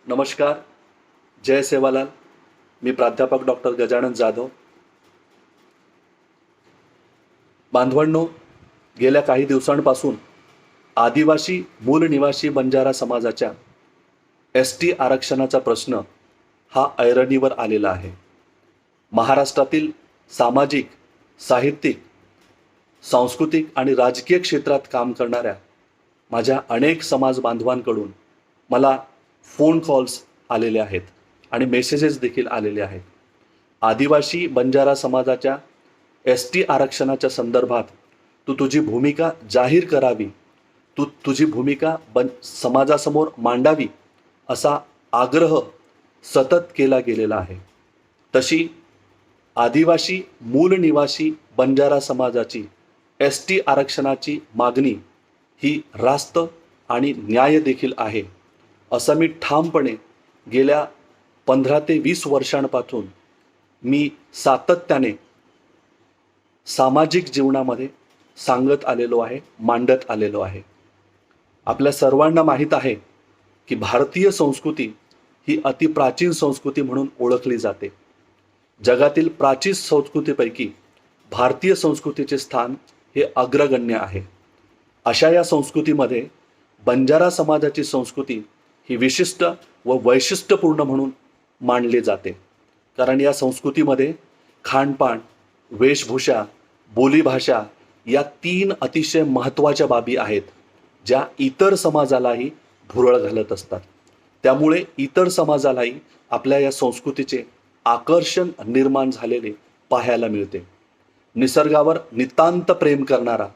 नमस्कार. जय सेवालाल. मी प्राध्यापक डॉक्टर गजानन जाधव. बांधवांनो, गेल्या काही दिवसांपासून आदिवासी मूल निवासी बंजारा समाजाच्या ST आरक्षणाचा प्रश्न हा ऐरणीवर आलेला आहे. महाराष्ट्रातील सामाजिक, साहित्यिक, सांस्कृतिक आणि राजकीय क्षेत्रात काम करणाऱ्या माझ्या अनेक समाज बांधवांकडून मला फोन कॉल्स आलेले आहेत आणि मेसेजेस देखील आलेले आहेत. आदिवासी बंजारा समाजाच्या ST आरक्षणाच्या संदर्भात तू तुझी भूमिका जाहीर करावी, तू तुझी भूमिका समाजासमोर मांडावी असा आग्रह सतत केला गेलेला आहे. तशी आदिवासी मूल निवासी बंजारा समाजाची ST आरक्षणाची मागणी ही रास्त आणि न्याय देखील आहे असं मी ठामपणे गेल्या 15 ते 20 वर्षांपासून मी सातत्याने सामाजिक जीवनामध्ये सांगत आलेलो आहे, मांडत आलेलो आहे. आपल्या सर्वांना माहीत आहे की भारतीय संस्कृती ही अतिप्राचीन संस्कृती म्हणून ओळखली जाते. जगातील प्राचीन संस्कृतीपैकी भारतीय संस्कृतीचे स्थान हे अग्रगण्य आहे. अशा या संस्कृतीमध्ये बंजारा समाजाची संस्कृती ही विशिष्ट व वैशिष्ट्यपूर्ण म्हणून मानली जाते. कारण या संस्कृतीमध्ये खानपान, वेशभूषा, बोलीभाषा या 3 अतिशय महत्त्वाच्या बाबी आहेत, ज्या इतर समाजालाही भुरळ घालत असतात. त्यामुळे इतर समाजालाही आपल्या या संस्कृतीचे आकर्षण निर्माण झालेले पाहायला मिळते. निसर्गावर नितांत प्रेम करणारा,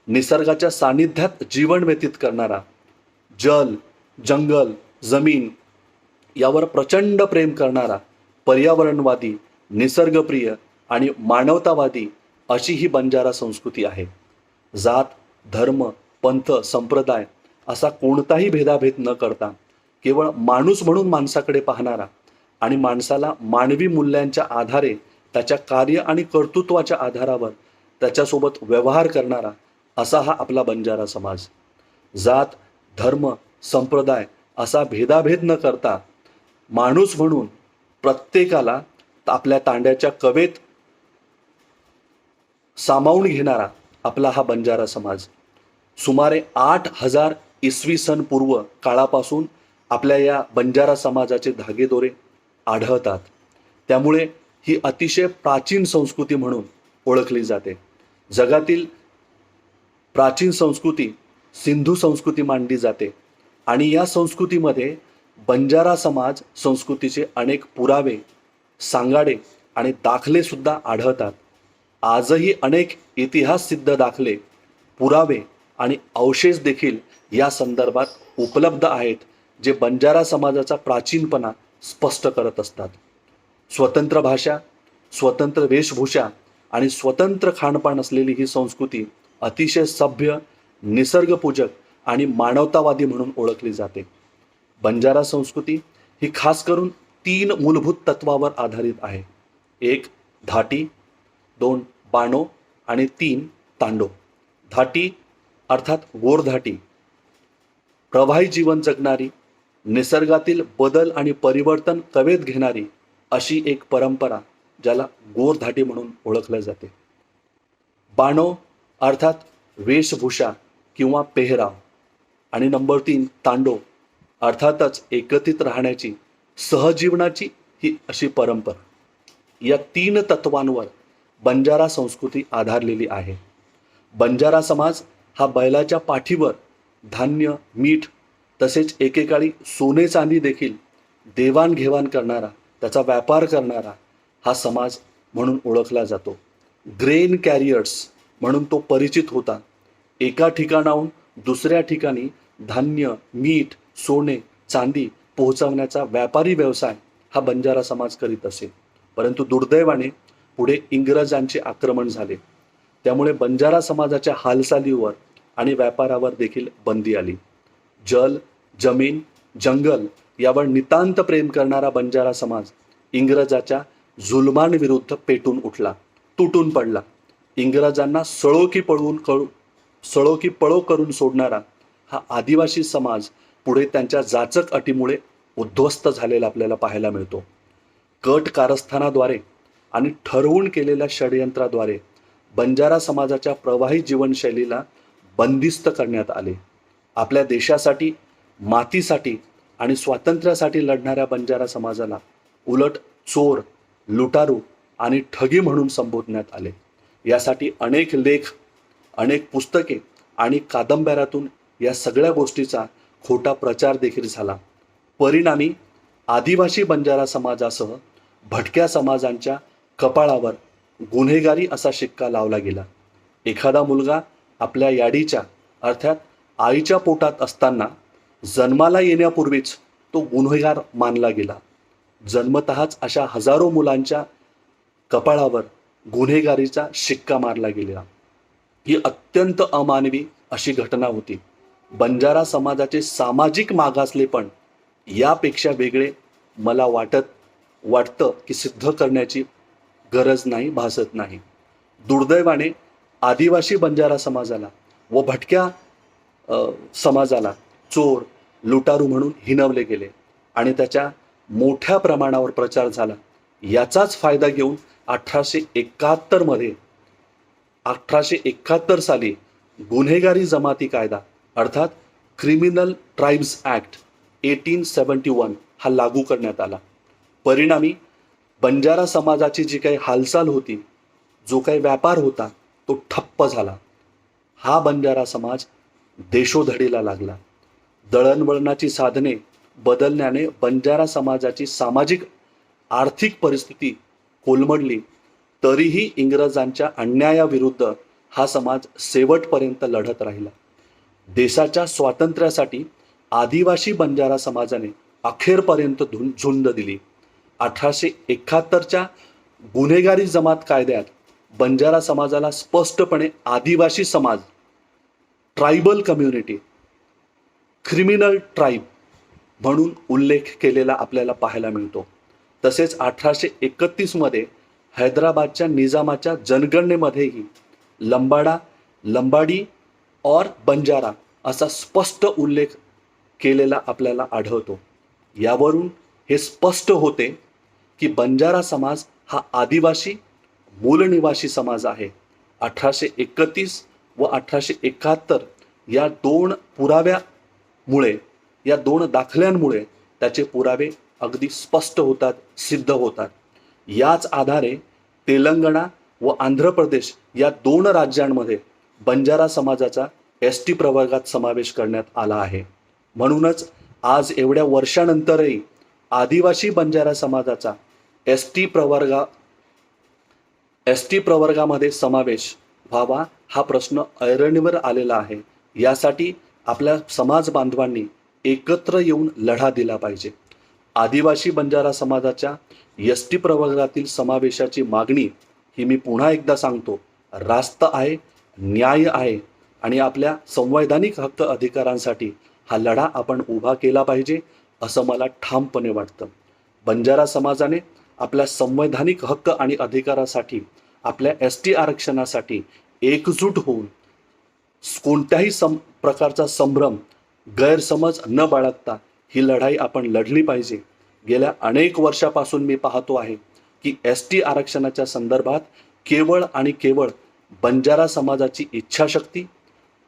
निसर्गाच्या सानिध्यात जीवन व्यतीत करणारा, जल, जंगल, जमीन यावर प्रचंड प्रेम करणारा, पर्यावरणवादी, निसर्गप्रिय आणि मानवतावादी अशी ही बंजारा संस्कृती आहे. जात, धर्म, पंथ, संप्रदाय असा कोणताही भेदाभेद न करता केवळ माणूस म्हणून माणसाकडे पाहणारा आणि माणसाला मानवी मूल्यांच्या आधारे त्याच्या कार्य आणि कर्तृत्वाच्या आधारावर त्याच्यासोबत व्यवहार करणारा असा हा आपला बंजारा समाज. जात, धर्म, संप्रदाय असा भेदाभेद न करता माणूस म्हणून प्रत्येकाला आपल्या तांड्याच्या कवेत सामावून घेणारा आपला हा बंजारा समाज सुमारे 8000 इसवी सन पूर्व काळापासून आपल्या या बंजारा समाजाचे धागेदोरे आढळतात. त्यामुळे ही अतिशय प्राचीन संस्कृती म्हणून ओळखली जाते. जगातील प्राचीन संस्कृती सिंधू संस्कृती मानली जाते आणि या संस्कृतीमध्ये बंजारा समाज संस्कृतीचे अनेक पुरावे, सांगाडे आणि दाखले सुद्धा आढळतात. आजही अनेक इतिहास सिद्ध दाखले, पुरावे आणि अवशेष देखील या संदर्भात उपलब्ध आहेत, जे बंजारा समाजाचा प्राचीनपणा स्पष्ट करत असतात. स्वतंत्र भाषा, स्वतंत्र वेशभूषा आणि स्वतंत्र खानपान असलेली ही संस्कृती अतिशय सभ्य, निसर्गपूजक आणि मानवतावादी म्हणून ओळखली जाते. बंजारा संस्कृती ही खास करून 3 मूलभूत तत्वावर आधारित आहे. 1 धाटी, 2 बाणो आणि 3 तांडो. धाटी अर्थात गोरधाटी, प्रवाही जीवन जगणारी, निसर्गातील बदल आणि परिवर्तन कवेत घेणारी अशी एक परंपरा ज्याला गोरधाटी म्हणून ओळखलं जाते. बाणो अर्थात वेशभूषा किंवा पेहराव आणि नंबर 3 तांडो अर्थातच एकत्रित राहण्याची, सहजीवनाची ही अशी परंपरा. या 3 तत्वांवर बंजारा संस्कृती आधारलेली आहे. बंजारा समाज हा बैलाच्या पाठीवर धान्य, मीठ तसेच एकेकाळी सोने चांदी देखील देवाणघेवाण करणारा, त्याचा व्यापार करणारा हा समाज म्हणून ओळखला जातो. ग्रेन कॅरियर्स म्हणून तो परिचित होता. एका ठिकाणाहून दुसऱ्या ठिकाणी धान्य, मीठ, सोने, चांदी पोहोचवण्याचा व्यापारी व्यवसाय हा बंजारा समाज करीत असे. परंतु दुर्दैवाने पुढे इंग्रजांचे आक्रमण झाले. त्यामुळे बंजारा समाजाच्या हालचालीवर आणि व्यापारावर देखील बंदी आली. जल, जमीन, जंगल यावर नितांत प्रेम करणारा बंजारा समाज इंग्रजाच्या जुलमांविरुद्ध पेटून उठला, तुटून पडला. इंग्रजांना सळो की पळो करून सोडणारा हा आदिवासी समाज पुढे त्यांच्या जाचक अटीमुळे उद्ध्वस्त झालेला आपल्याला पाहायला मिळतो. कट कारस्थानाद्वारे आणि ठरवून केलेल्या षडयंत्राद्वारे बंजारा समाजाच्या प्रवाही जीवनशैलीला बंदिस्त करण्यात आले. आपल्या देशासाठी, मातीसाठी आणि स्वातंत्र्यासाठी लढणाऱ्या बंजारा समाजाला उलट चोर, लुटारू आणि ठगी म्हणून संबोधण्यात आले. यासाठी अनेक लेख, अनेक पुस्तके आणि कादंबऱ्यातून या सगळ्या गोष्टीचा खोटा प्रचार देखील झाला. परिणामी आदिवासी बंजारा समाजासह भटक्या समाजांच्या कपाळावर गुन्हेगारी असा शिक्का लावला गेला. एखादा मुलगा आपल्या याडीच्या अर्थात आईच्या पोटात असताना जन्माला येण्यापूर्वीच तो गुन्हेगार मानला गेला. जन्मतःच अशा हजारो मुलांच्या कपाळावर गुन्हेगारीचा शिक्का मारला गेला. ही अत्यंत अमानवी अशी घटना होती. बंजारा समाजाचे सामाजिक मागासलेपण यापेक्षा वेगळे मला वाटतं की सिद्ध करण्याची गरज नाही, भासत नाही. दुर्दैवाने आदिवासी बंजारा समाजाला व भटक्या समाजाला चोर, लुटारू म्हणून हिणवले गेले आणि त्याच्या मोठ्या प्रमाणावर प्रचार झाला. याचाच फायदा घेऊन 1871 साली गुन्हेगारी जमाती कायदा अर्थात क्रिमिनल ट्राईब्स ॲक्ट 1871 हा लागू करण्यात आला. परिणामी बंजारा समाजाची जी काही हालचाल होती, जो काही व्यापार होता, तो ठप्प झाला. हा बंजारा समाज देशोधडीला लागला. दळणवळणाची साधने बदलण्याने बंजारा समाजाची सामाजिक आर्थिक परिस्थिती कोलमडली. तरीही इंग्रजांच्या अन्यायाविरुद्ध हा समाज शेवटपर्यंत लढत राहिला. देशाच्या स्वातंत्र्यासाठी आदिवासी बंजारा समाजाने अखेरपर्यंत झुंज दिली. 1871च्या गुन्हेगारी जमात कायद्यात बंजारा समाजाला स्पष्टपणे आदिवासी समाज, ट्रायबल कम्युनिटी, क्रिमिनल ट्राईब म्हणून उल्लेख केलेला आपल्याला पाहायला मिळतो. तसेच 1831 मध्ये हैदराबादच्या निजामाच्या जनगणनेमध्येही लंबाडी और बंजारा असा स्पष्ट उल्लेख केलेला आपल्याला आढळतो. यावरून हे स्पष्ट होते की बंजारा समाज हा आदिवासी मूलनिवासी समाज आहे. 1831 व 1871 या दोन पुराव्यामुळे, या दोन दाखल्यांमुळे त्याचे पुरावे अगदी स्पष्ट होतात, सिद्ध होतात. याच आधारे तेलंगणा व आंध्र प्रदेश या दोन राज्यांमध्ये बंजारा समाजाचा एसटी प्रवर्गात समावेश करण्यात आला आहे. म्हणूनच आज एवढ्या वर्षानंतरही आदिवासी बंजारा समाजाचा एसटी प्रवर्गामध्ये समावेश व्हावा हा प्रश्न ऐरणीवर आलेला आहे. यासाठी आपल्या समाज बांधवांनी एकत्र येऊन लढा दिला पाहिजे. आदिवासी बंजारा समाजाच्या एसटी प्रवर्गातील समावेशाची मागणी ही मी पुन्हा एकदा सांगतो, रास्त आहे, न्याय आहे आणि आपल्या संवैधानिक हक्क अधिकारांसाठी हा लढा आपण उभा केला पाहिजे असं मला ठामपणे वाटतं. बंजारा समाजाने आपल्या संवैधानिक हक्क आणि अधिकारासाठी, आपल्या एसटी आरक्षणासाठी एकजूट होऊन कोणत्याही प्रकारचा संभ्रम, गैरसमज न बाळगता ही लढाई आपण लढली पाहिजे. गेल्या अनेक वर्षापासून मी पाहतो आहे की एसटी आरक्षणाच्या संदर्भात केवळ आणि केवळ बंजारा समाजाची इच्छाशक्ती,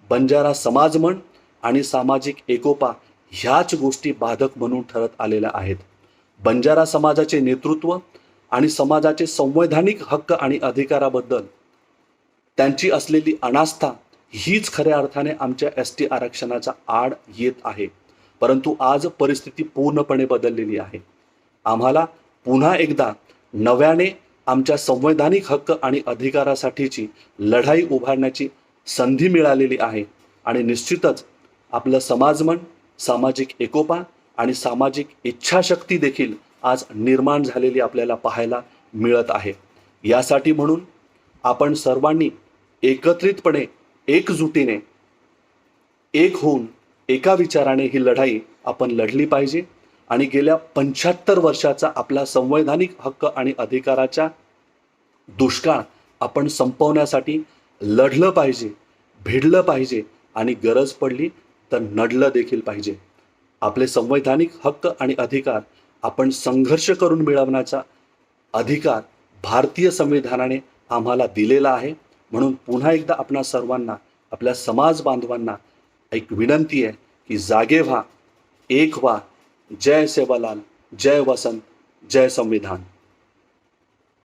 बंजारा समाजमन आणि सामाजिक एकोपा ह्याच गोष्टी बाधक म्हणून ठरत आलेल्या आहेत. बंजारा समाजाचे नेतृत्व आणि समाजाचे संवैधानिक हक्क आणि अधिकाराबद्दल त्यांची असलेली अनास्था हीच खऱ्या अर्थाने आमच्या एसटी आरक्षणाचा आड येत आहे. परंतु आज परिस्थिती पूर्णपणे बदललेली आहे. आम्हाला पुन्हा एकदा नव्याने आमच्या संवैधानिक हक्क आणि अधिकारासाठीची लढाई उभारण्याची संधी मिळालेली आहे आणि निश्चितच आपलं समाजमन, सामाजिक एकोपा आणि सामाजिक इच्छाशक्ती देखील आज निर्माण झालेली आपल्याला पाहायला मिळत आहे. यासाठी म्हणून आपण सर्वांनी एकत्रितपणे, एकजुटीने, एक होऊन एका विचाराने ही लढाई आपण लढली पाहिजे आणि गेल्या 75 वर्षाचा आपला संवैधानिक हक्क आणि अधिकाराचा दुष्काळ आपण संपवण्यासाठी लढलं पाहिजे, भिडलं पाहिजे आणि गरज पडली तर नडलं देखील पाहिजे. आपले संवैधानिक हक्क आणि अधिकार आपण संघर्ष करून मिळवण्याचा अधिकार भारतीय संविधानाने आम्हाला दिलेला आहे. म्हणून पुन्हा एकदा आपणा सर्वांना, आपल्या समाज बांधवांना एक विनंती आहे की जागे व्हा, एक व्हा. जय सेवालाल, जय वसंत, जय संविधान.